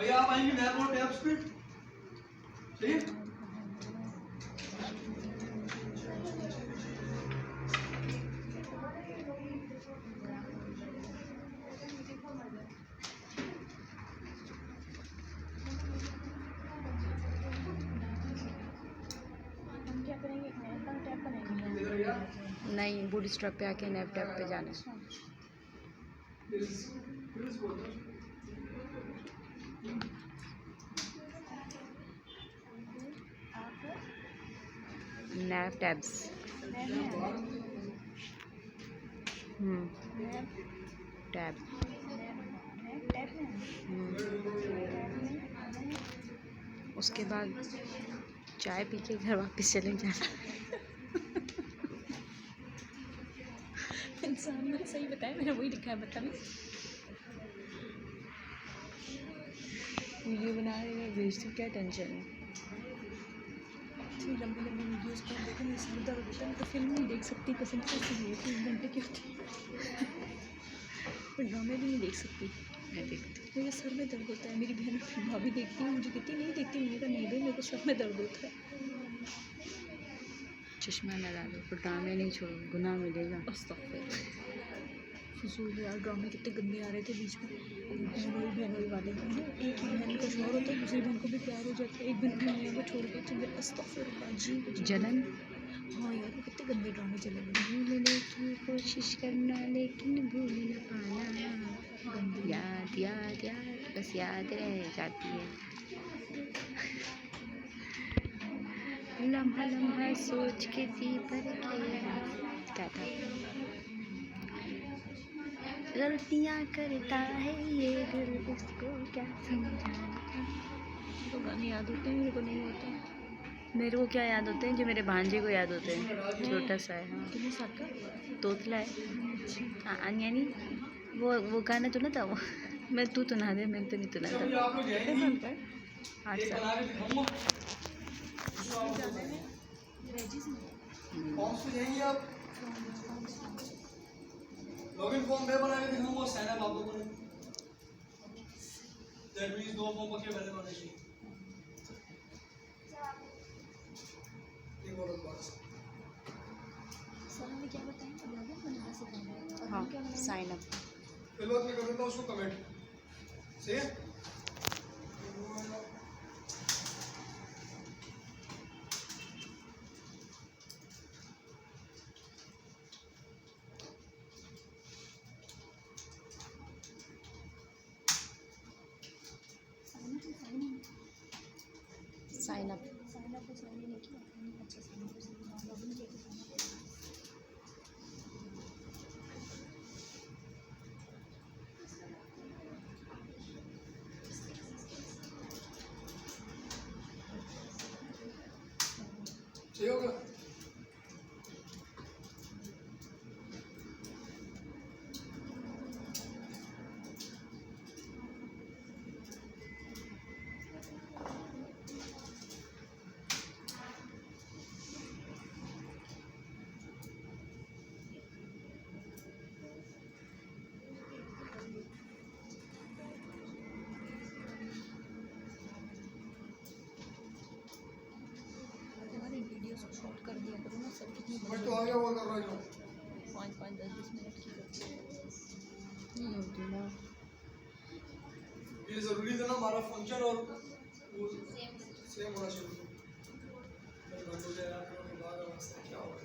भैया आप आएंगे नैप और टैब्स पे, सही है? नहीं, बूट स्टॉप पे आके नैप टैप पे जाना है। Nap tabs. टैब। उसके बाद चाय पी के घर वापस चले जाना। इंसान ने सही बताया, मैंने वही लिखा है। बता वीडियो बना रहे हैं, भेजती, क्या टेंशन है? इतनी लंबी लंबी वीडियोस को देखो, मैं सर दर्द होता है, तो फिल्म नहीं देख सकती, पसंद कैसे है 3 घंटे की होती है। पर ड्रामे भी नहीं देख सकती। मैं देखती, मेरे सर में दर्द होता है। मेरी बहन भाभी देखती है, मुझे कहती नहीं देखती, मैंने कहा नहीं भाई, मेरे को सर में दर्द होता है। चश्मा लगा लो, पर ड्रामे नहीं छोड़ो, गुनाह मिलेगा। फजूल यार, ड्रामे कितने गंदे आ रहे थे बीच में, बहनोई वाले। एक ही बहन का शौहर होता है, दूसरी बहन को भी प्यार हो जाता है, एक बहन अपनी मियाँ को छोड़ के चले। अस्तगफिरुल्लाह, जलन। हाँ यार, वो कितने गंदे ड्रामे चले गए। भूलने की कोशिश करना लेकिन भूल न पाना, गंदी याद याद याद बस याद रह जाती है। लम्हा लम्हा सोच के जी भर के, क्या था? गलतियाँ करता है ये दिल, उसको क्या समझाना। तो गाने याद होते हैं, मेरे को नहीं होते। मेरे को क्या याद होते हैं? जो मेरे भांजे को याद होते हैं। छोटा सा है। हाँ, कितने साल का? तोतला है। हाँ, यानी वो गाना तो ना था वो। मैं तू तो ना दे, मैंने तो नहीं तो ना था। 8 साल। लॉगिन फॉर्म मैं बना के दिखाऊंगा, साइन अप आपको करें। दैट मींस 2 फॉर्म के पहले बनाने चाहिए। एक और बात सर ने क्या बताया? लॉगिन बनाना सिखाना है। हाँ, साइन अप। फिर बाद में कर देता हूं उसको कमेंट, सही है? साइन अप को साइन नहीं किया। अच्छा, साइन अप लॉगिन किया। सही होगा। शॉर्ट कर दिया करो ना सर, कितनी समझ तो आ गया वो कर रहा है जो 5-5 10-10 मिनट की नहीं होती ना। ये जरूरी था ना, हमारा फंक्शन और वो सेम होना चाहिए। मैं बंद हो जाएगा फिर के बाद रास्ता क्या होगा?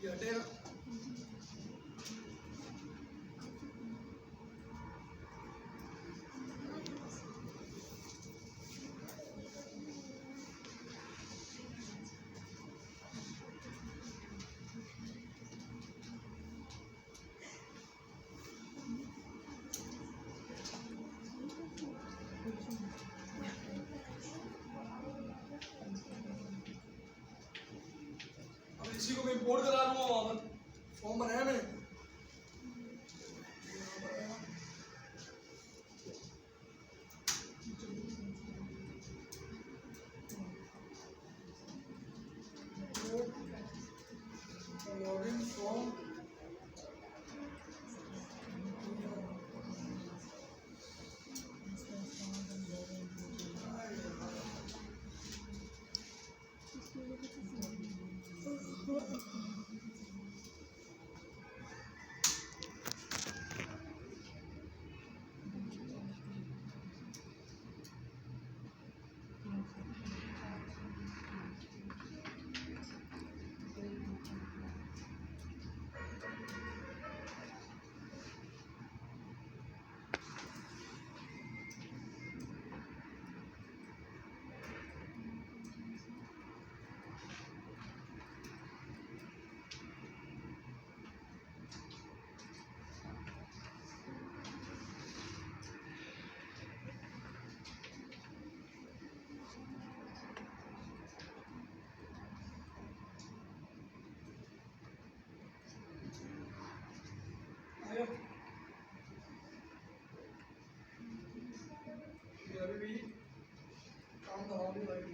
ये हटेगा। इसी को मैं इंपोर्ट करा लूँगा, वहाँ पर फॉर्म बनाया मैंने। लॉगिन फ्रॉम अभी भी काम दबाव नहीं लगे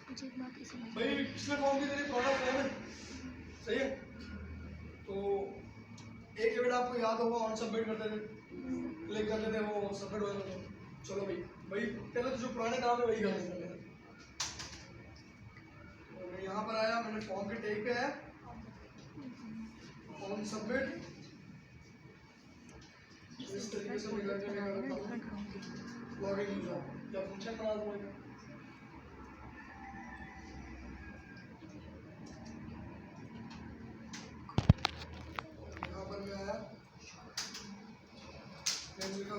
मुझे एक बात की समझ भाई पिछले फॉर्म की तेरी प्रोडक्ट फॉर्म है सही है। तो एक इवेंट आपको याद होगा ऑन सबमिट करते थे, क्लिक करते थे, वो सबमिट हो जाता था। चलो भाई भाई पहले तो जो पुराने काम है वही कर लेते हैं। तो मैं यहाँ पर आया, मैंने फॉर्म के टैग पे आया, ऑन सबमिट इस तरीके से मैं करता हूँ। लॉगिन यूजर जब फंक्शन बना दूँगा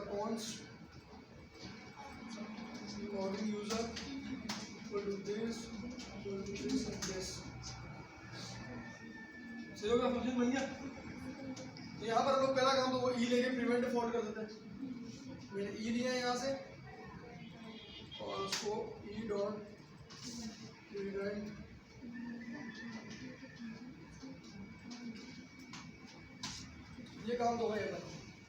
const login user will do this and this। सही हो गया, फंक्शन बन गया। यहाँ पर हम लोग पहला काम तो वो ई लेके प्रिवेंट डिफॉल्ट कर देते हैं। मैंने ई लिया यहाँ से और उसको ई डॉट प्रिवेंट ये काम तो है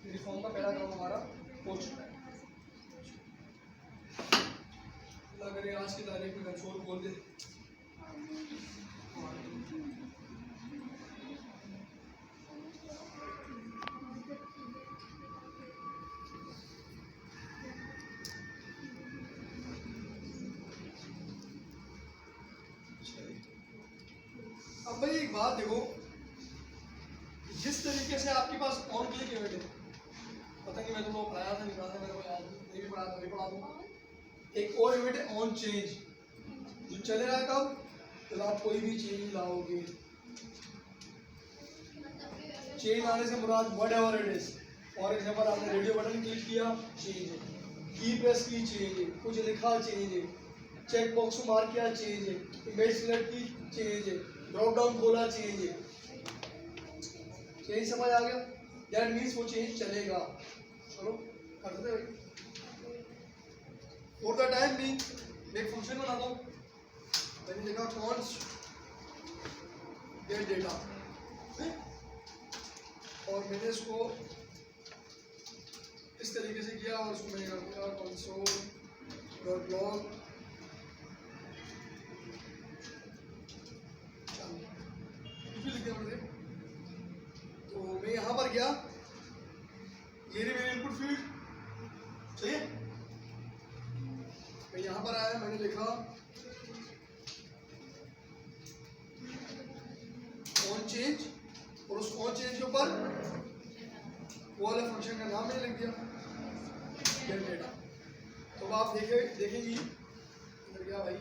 मेरी फॉर्म का पहला काम हमारा हो चुका है। अगर ये आज की तारीख में कंसोल खोल दे अब भाई एक बात देखो, जिस तरीके से आपके पास ऑन क्लिक इवेंट है, पता नहीं मैं तुमको पढ़ाया था नहीं पढ़ाया था, मेरे को याद नहीं भी पढ़ाया था, नहीं पढ़ा दूंगा। एक और इवेंट है ऑन चेंज, जो चलेगा कब, जब आप कोई भी चेंज लाओगे। चेंज आने से मुराद whatever it is. For example आपने रेडियो बटन क्लिक किया, चेंज है, की प्रेस की, चेंज है, कुछ लिखा, चेंज है, चेक बॉक्स को मार्क किया, चेंज है, इमेज सिलेक्ट की, चेंज है, ड्रॉप डाउन खोला, चेंज है। चेंज समझ आ गया? दैट मीन्स वो चेंज चलेगा। चलो कर देते भाई। फॉर द टाइम बीइंग मैं एक फंक्शन बनाता हूँ। मैंने लिखा const get data और मैंने इसको इस तरीके से किया और उसको मैंने कर दिया console.log। लिख दिया मैंने। तो मैं यहाँ पर गया, ये रही मेरी इनपुट फील्ड, सही है। मैं यहाँ पर आया, मैंने लिखा ऑन चेंज और उस ऑन चेंज के ऊपर वो वाले फंक्शन का नाम मैंने लिख दिया गेट डेटा। तो अब आप देखेंगी इधर गया भाई,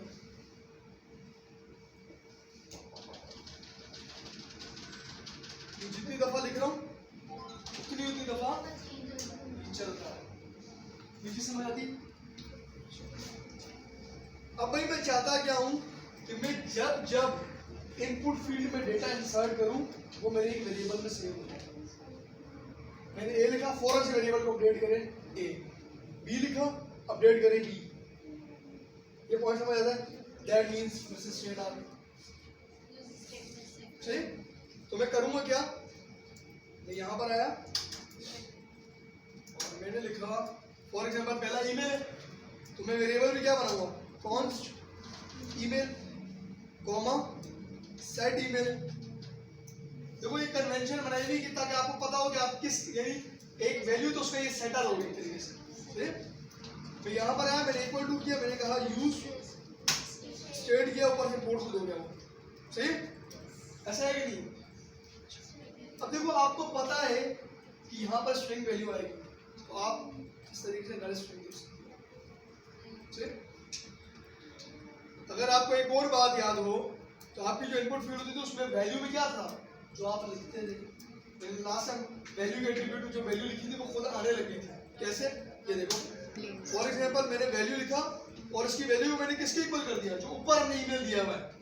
जितनी दफा लिख रहा हूँ उतनी दफा चलता है। मुझे समझ आती? अब भाई मैं चाहता क्या हूँ कि मैं जब इनपुट फील्ड में डेटा इंसर्ट करूँ वो मेरे एक वेरिएबल में सेव हो जाए। मैंने ए लिखा, फौरन से वेरिएबल को अपडेट करें ए, बी लिखा, अपडेट करें बी। ये पॉइंट समझ आता है? दैट मीन्स स्टेट आ गई। सही। तो मैं करूंगा क्या, मैं यहाँ पर आया और मैंने लिखा फॉर एग्जाम्पल पहला ईमेल है, तो मैं वेरिएबल में क्या बनाऊंगा, const email comma set email. देखो ये कन्वेंशन बनाई हुई कि ताकि आपको पता हो कि आप किस, यानी एक वैल्यू तो उसका ये सेटल हो गई तरीके से। तो यहाँ पर आया, मैंने इक्वल टू किया, मैंने कहा यूज स्टेट किया, ऊपर से पोर्ट खुद हो गया वो। सही, ऐसा है कि नहीं। अब देखो आपको पता है कि यहाँ पर स्ट्रिंग वैल्यू आएगी, तो आप इस तरीके से नल स्ट्रिंग दे सकते हैं। अगर आपको एक और बात याद हो तो आपकी जो इनपुट फील्ड होती थी उसमें वैल्यू में क्या था, जो आप लिखते थे, लास्ट टाइम वैल्यू के एट्रीब्यूट में जो वैल्यू लिखी थी वो खुद आने लगी थी। कैसे, ये देखो फॉर एग्जांपल मैंने वैल्यू लिखा और इसकी वैल्यू को मैंने किसके इक्वल कर दिया, जो ऊपर हमने ईमेल दिया हुआ है।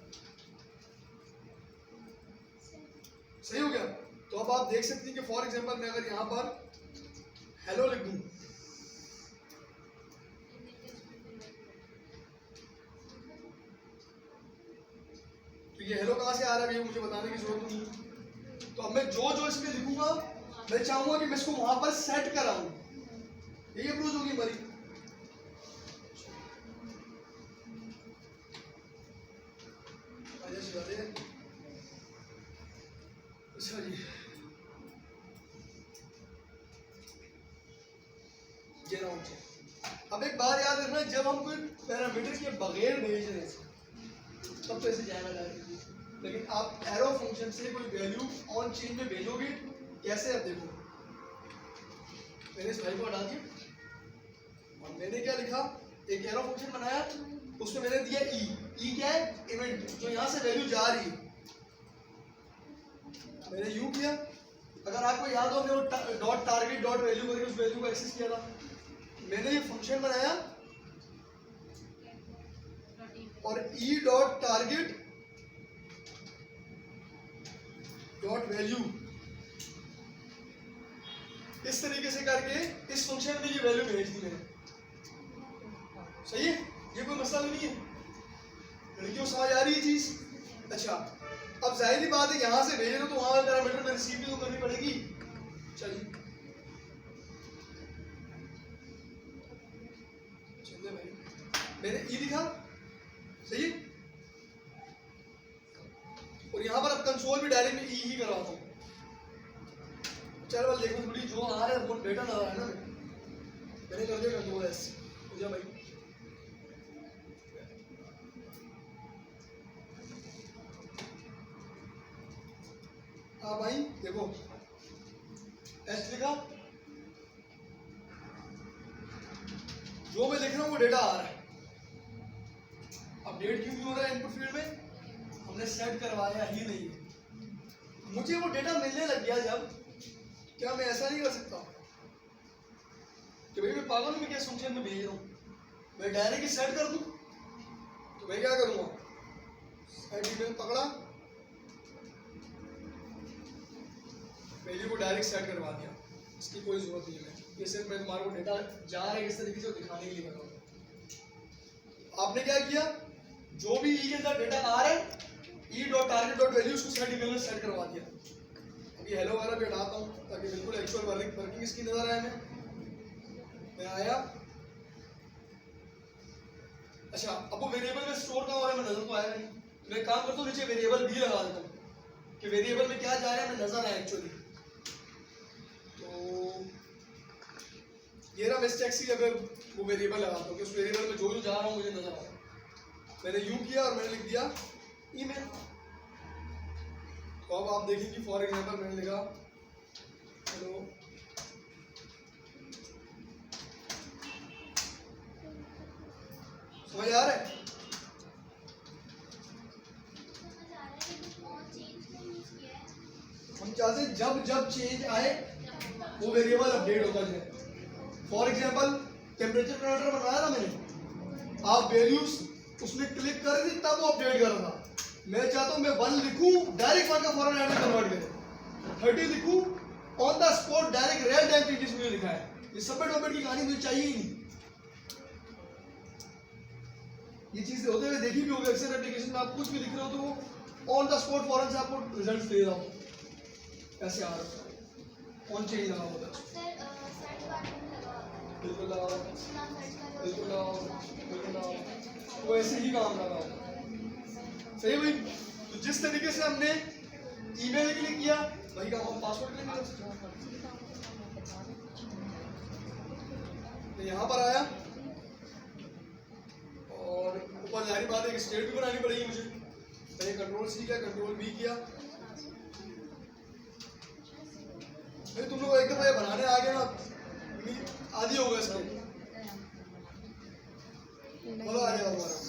सही हो गया। तो अब आप देख सकते हैं कि फॉर एग्जांपल मैं अगर यहाँ पर हेलो लिख दूं, तो ये हेलो कहाँ से आ रहा है ये मुझे बताने की जरूरत नहीं। तो अब मैं जो जो इसमें लिखूंगा मैं चाहूंगा कि मैं इसको वहां पर सेट कराऊं, यही अप्रोच होगी हमारी। अच्छा जी, ये राउंड है। अब एक बात याद रखना, जब हम कोई पैरामीटर के बगैर भेज रहे हैं तब तो ऐसे जाएगा डायरेक्ट, लेकिन आप एरो फंक्शन से कोई वैल्यू ऑन चेन में भेजोगे कैसे। अब देखो मैंने इस भाई को हटा दिया और मैंने क्या लिखा, एक एरो फंक्शन बनाया, उसमें मैंने दिया ई। ई क्या है, इवेंट, जो यहाँ से वैल्यू जा रही है। मैंने यू किया, अगर आपको याद हो मैं डॉट टारगेट डॉट वैल्यू करके उस वैल्यू को एक्सेस किया था। मैंने ये फंक्शन बनाया और E dot target dot value इस तरीके से करके इस फंक्शन में ये वैल्यू भेज दी मैंने। सही है, ये कोई मसला नहीं है, लड़कियों समझ आ रही है चीज। अच्छा, अब जाहिर ही बात है यहाँ से भेजे तो वहां पैरामीटर में रिसीव भी तो करनी पड़ेगी। चलिए भाई, मैंने ई लिखा, सही है, और यहाँ पर अब कंसोल भी डायरेक्ट में ई ही करवाता हूँ। चलो बस देखो थोड़ी जो आ रहा है वो डेटा ना रहा है ना, मैंने कर दिया कंट्रोल एस। मुझे भाई हाँ भाई देखो एस लिखा, जो मैं लिख रहा हूँ वो डेटा आ रहा है। अपडेट क्यों नहीं हो रहा है इनपुट फील्ड में, हमने सेट करवाया ही नहीं है। मुझे वो डेटा मिलने लग गया जब, क्या मैं ऐसा नहीं कर सकता कि भाई मैं पागल हूँ, मैं क्या फंक्शन में भेज रहा हूँ, मैं डायरेक्ट ही सेट कर दूँ। तो मैं क्या करूँगा, सेट ईमेल पकड़ा, वैल्यू को डायरेक्ट सेट करवा दिया, इसकी कोई जरूरत नहीं है। ये सिर्फ मैं तुम्हारे को डेटा जा रहा है किस तरीके से दिखाने के लिए कर रहा हूँ। आपने क्या किया, जो भी ई के अंदर डेटा आ रहा है E dot target dot value उसको सेट ईमेल में सेट करवा दिया। अभी हेलो वगैरह भी हटाता हूँ ताकि बिल्कुल एक्चुअल वर्किंग इसकी नजर आए। मैं आया, अच्छा अब वो वेरिएबल में स्टोर का हो रहा है, मैं नजर तो आएगा नहीं, तो मैं काम करता हूँ नीचे वेरिएबल भी लगा देता हूँ कि वेरिएबल में क्या जा रहा है मैं नजर आए एक्चुअली। तो ये रहा मिस्टेक सी, अगर वो वेरिएबल लगाता हूँ कि उस वेरिएबल में जो जो जा रहा हूँ मुझे नजर आ रहा है। मैंने यू किया और मैंने लिख दिया ईमेल। तो अब आप देखेंगे फॉर एग्जांपल मैंने लिखा हेलो, समझ आ रहा है। हम चाहते हैं जब जब चेंज आए वो वेरिएबल अपडेट होता जाए। फॉर एग्जांपल टेम्परेचर मॉनिटर बनाया था मैंने, आप वैल्यूज उसमें क्लिक कर दी तब वो अपडेट कर रहा था। मैं चाहता हूं मैं 1 लिखूं डायरेक्ट 1 का फॉरवर्ड एंड में कन्वर्ट करे, 30 लिखूं on the spot direct real time changes मुझे लिखा है। ये सबमिट वॉमिट की कहानी मुझे चाहिए ही नहीं। ये चीजें होते हुए देखी भी होगी अक्सर एप्लीकेशन में, आप कुछ भी लिख रहे हो तो वो ऑन द स्पॉट फौरन से आपको रिजल्ट दे रहा हूँ कैसे आ रहा है। ऑन चेंज लगा होता है, बिल्कुल लगा होगा, बिल्कुल लगा होगा, बिल्कुल लगा होगा, तो ऐसे ही काम लगा होगा। सही भाई। तो जिस तरीके से हमने ईमेल के लिए किया वही काम हम पासवर्ड के लिए कर सकते हैं। तो यहाँ पर आया और ऊपर जारी बात है एक स्टेट भी बनानी पड़ेगी मुझे। मैंने कंट्रोल सी किया, कंट्रोल बी किया। भाई तुम लोग एकदम ये बनाने आ गए ना, आदि होगा इसके, बोलो आ जाएगा तुम्हारा।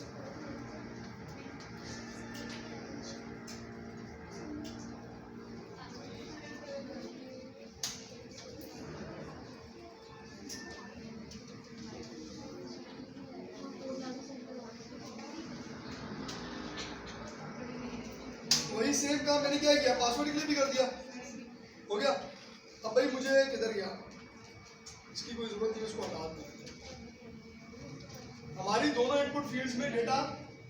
वही सेम काम मैंने क्या किया, पासवर्ड के लिए भी कर दिया, हो गया। अब भाई मुझे किधर गया, इसकी कोई जरूरत नहीं, इसको हटा दो। हमारी दोनों इनपुट फील्ड्स में डेटा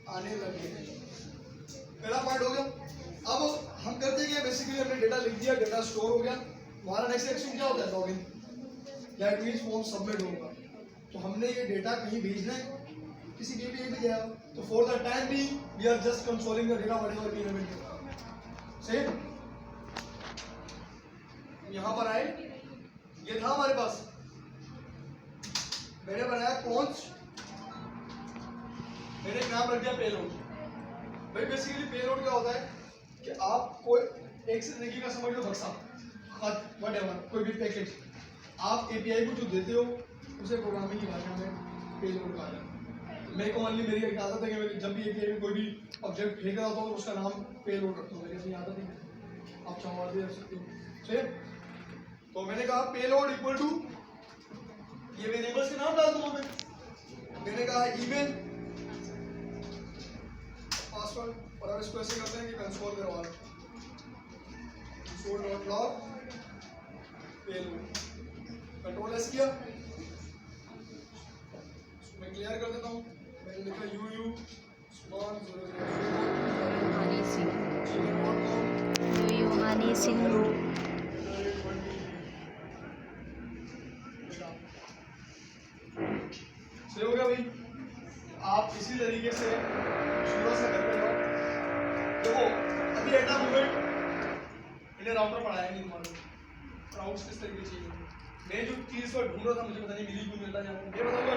आने लगे हैं, पहला पॉइंट हो गया। अब हम करते हैं बेसिकली हमने डेटा लिख दिया, डेटा स्टोर हो गया। हमारा नेक्स्ट एक्शन क्या होता है, login, that means form submit होगा। तो हमने ये डेटा कहीं भेजना है, किसी के भी जाएगा। तो for the time be we are just consoling the data whatever we have it. Same यहाँ पर आए, ये था हमारे पास, मैंने बनाया कॉन्स, मैंने एक नाम रख दिया पेलोड। भाई बेसिकली पेलोड क्या होता है कि आप कोई एक से जिंदगी का समझ लो बक्सा, खत, व्हाटएवर, कोई भी पैकेज आप एपीआई को जो देते हो उसे प्रोग्रामिंग की भाषा में पेलोड कहा जाता है। मेरे को मान ली मेरी एक आदत है कि मैं जब भी एपीआई में कोई भी ऑब्जेक्ट फेंक रहा होता हूँ उसका नाम पेलोड रखता हूँ, मेरी अपनी आदत है, आप चाहो और भी रख सकते हो। ठीक, तो मैंने कहा पेलोड इक्वल टू, ये वेरिएबल्स के नाम डाल दूंगा मैंने कहा ईमेल, पासवर्ड, और अब इसको ऐसे करते हैं कि कंसोल करवा लो, console.log पेलोड, कंट्रोल एस किया, मैं क्लियर कर देता हूँ। मैंने लिखा uu स्मॉल 0 हनी सिंह सही हो गया भाई। आप इसी तरीके से शुरू से करते जाओ। देखो अभी एटा मूवमेंट मैंने राउटर पढ़ाया नहीं तुम्हारे, राउट्स किस तरीके से चाहिए। मैं जो चीज़ को ढूंढ रहा था मुझे पता नहीं मिली, क्यों मिलता जाए, ये बताऊंगा।